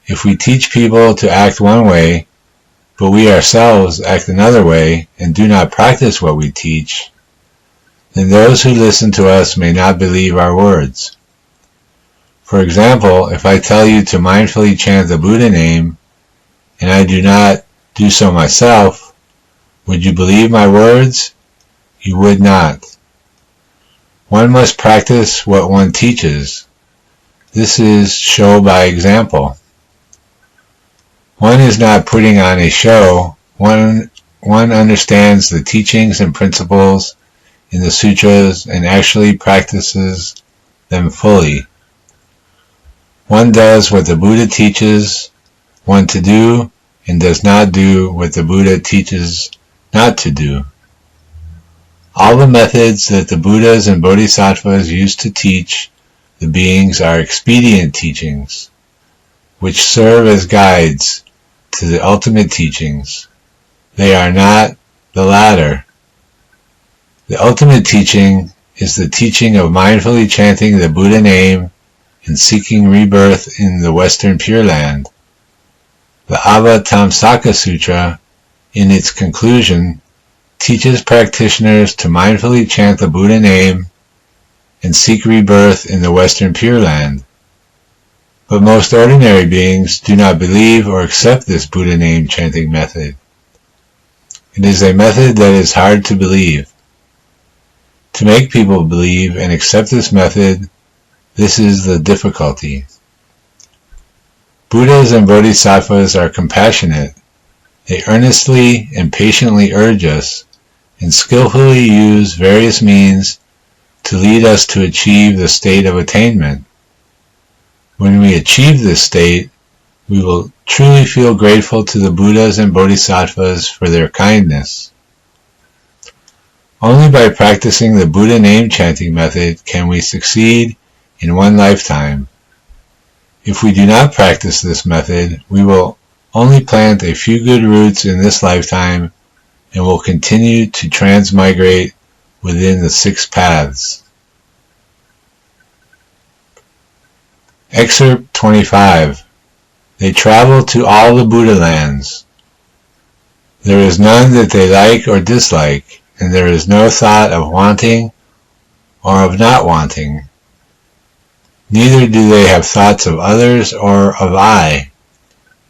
If we teach people to act one way, but we ourselves act another way and do not practice what we teach, then those who listen to us may not believe our words. For example, if I tell you to mindfully chant the Buddha name, and I do not do so myself, would you believe my words? You would not. One must practice what one teaches. This is show by example. One is not putting on a show. One understands the teachings and principles in the sutras and actually practices them fully. One does what the Buddha teaches one to do and does not do what the Buddha teaches not to do. All the methods that the Buddhas and Bodhisattvas used to teach the beings are expedient teachings, which serve as guides to the ultimate teachings. They are not the latter. The ultimate teaching is the teaching of mindfully chanting the Buddha name and seeking rebirth in the Western Pure Land. The Avatamsaka Sutra, in its conclusion, teaches practitioners to mindfully chant the Buddha name and seek rebirth in the Western Pure Land. But most ordinary beings do not believe or accept this Buddha name chanting method. It is a method that is hard to believe. To make people believe and accept this method, this is the difficulty. Buddhas and Bodhisattvas are compassionate. They earnestly and patiently urge us and skillfully use various means to lead us to achieve the state of attainment. When we achieve this state, we will truly feel grateful to the Buddhas and Bodhisattvas for their kindness. Only by practicing the Buddha name chanting method can we succeed in one lifetime. If we do not practice this method, we will only plant a few good roots in this lifetime and will continue to transmigrate within the 6 paths. Excerpt 25. They travel to all the Buddha lands. There is none that they like or dislike, and there is no thought of wanting or of not wanting. Neither do they have thoughts of others or of I,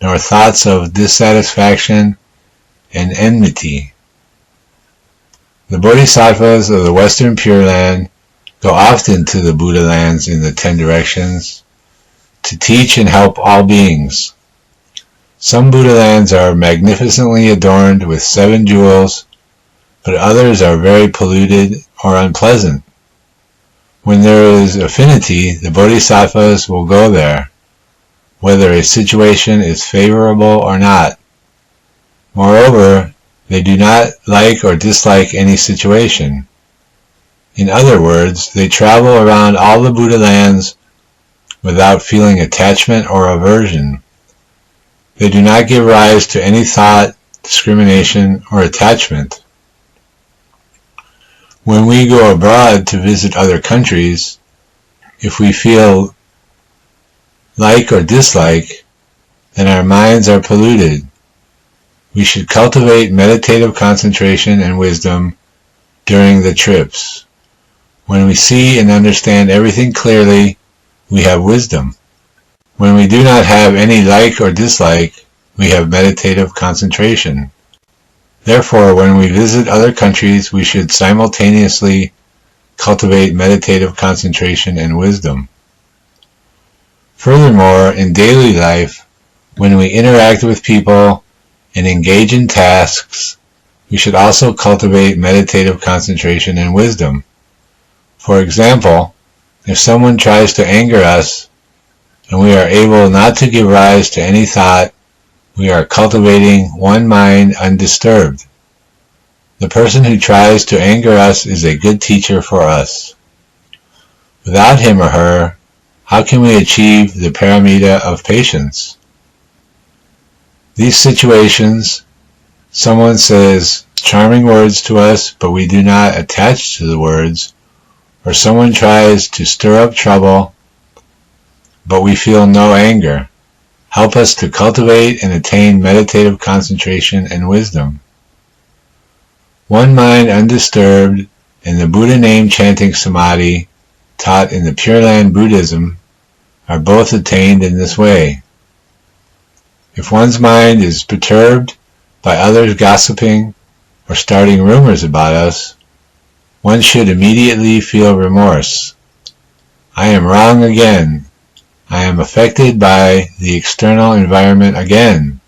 nor thoughts of dissatisfaction and enmity. The Bodhisattvas of the Western Pure Land go often to the Buddha lands in the 10 directions to teach and help all beings. Some Buddha lands are magnificently adorned with 7 jewels, but others are very polluted or unpleasant. When there is affinity, the Bodhisattvas will go there, whether a situation is favorable or not. Moreover, they do not like or dislike any situation. In other words, they travel around all the Buddha lands without feeling attachment or aversion. They do not give rise to any thought, discrimination, or attachment. When we go abroad to visit other countries, if we feel like or dislike, then our minds are polluted. We should cultivate meditative concentration and wisdom during the trips. When we see and understand everything clearly, we have wisdom. When we do not have any like or dislike, we have meditative concentration. Therefore, when we visit other countries, we should simultaneously cultivate meditative concentration and wisdom. Furthermore, in daily life, when we interact with people and engage in tasks, we should also cultivate meditative concentration and wisdom. For example, if someone tries to anger us, and we are able not to give rise to any thought, we are cultivating one mind undisturbed. The person who tries to anger us is a good teacher for us. Without him or her, how can we achieve the paramita of patience? These situations, someone says charming words to us, but we do not attach to the words, or someone tries to stir up trouble, but we feel no anger. help us to cultivate and attain meditative concentration and wisdom. One mind undisturbed and the Buddha name chanting samadhi taught in the Pure Land Buddhism are both attained in this way. If one's mind is perturbed by others gossiping or starting rumors about us, one should immediately feel remorse. I am wrong again. I am affected by the external environment again.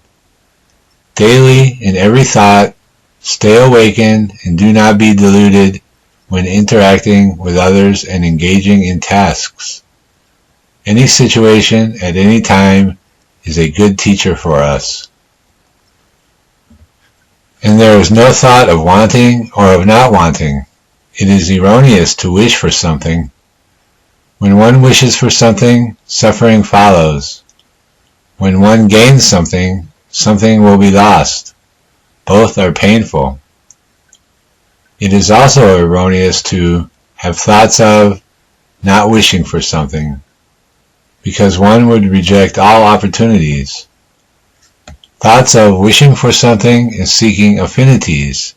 Daily, in every thought, stay awakened and do not be deluded when interacting with others and engaging in tasks. Any situation at any time is a good teacher for us. And there is no thought of wanting or of not wanting. It is erroneous to wish for something. When one wishes for something, suffering follows. When one gains something, something will be lost. Both are painful. It is also erroneous to have thoughts of not wishing for something, because one would reject all opportunities. Thoughts of wishing for something is seeking affinities.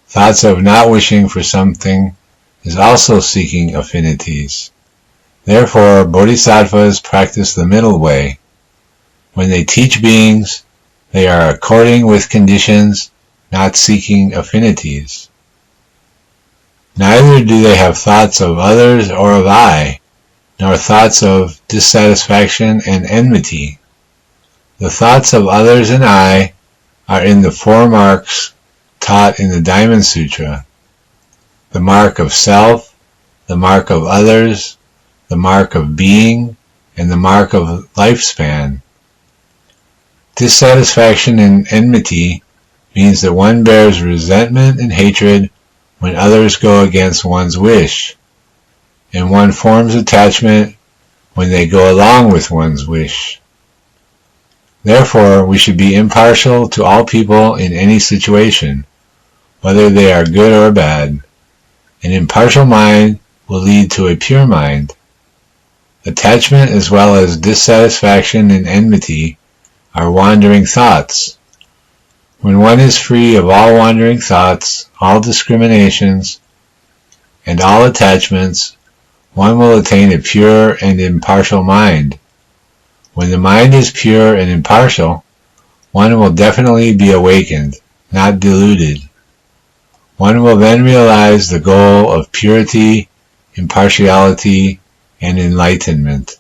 Thoughts of not wishing for something is also seeking affinities. Therefore, bodhisattvas practice the middle way. When they teach beings, they are according with conditions, not seeking affinities. Neither do they have thoughts of others or of I, nor thoughts of dissatisfaction and enmity. The thoughts of others and I are in the 4 marks taught in the Diamond Sutra: the mark of self, the mark of others, the mark of being, and the mark of lifespan. Dissatisfaction and enmity means that one bears resentment and hatred when others go against one's wish, and one forms attachment when they go along with one's wish. Therefore, we should be impartial to all people in any situation, whether they are good or bad. An impartial mind will lead to a pure mind. Attachment as well as dissatisfaction and enmity are wandering thoughts. When one is free of all wandering thoughts, all discriminations, and all attachments, one will attain a pure and impartial mind. When the mind is pure and impartial, one will definitely be awakened, not deluded. One will then realize the goal of purity, impartiality, and enlightenment.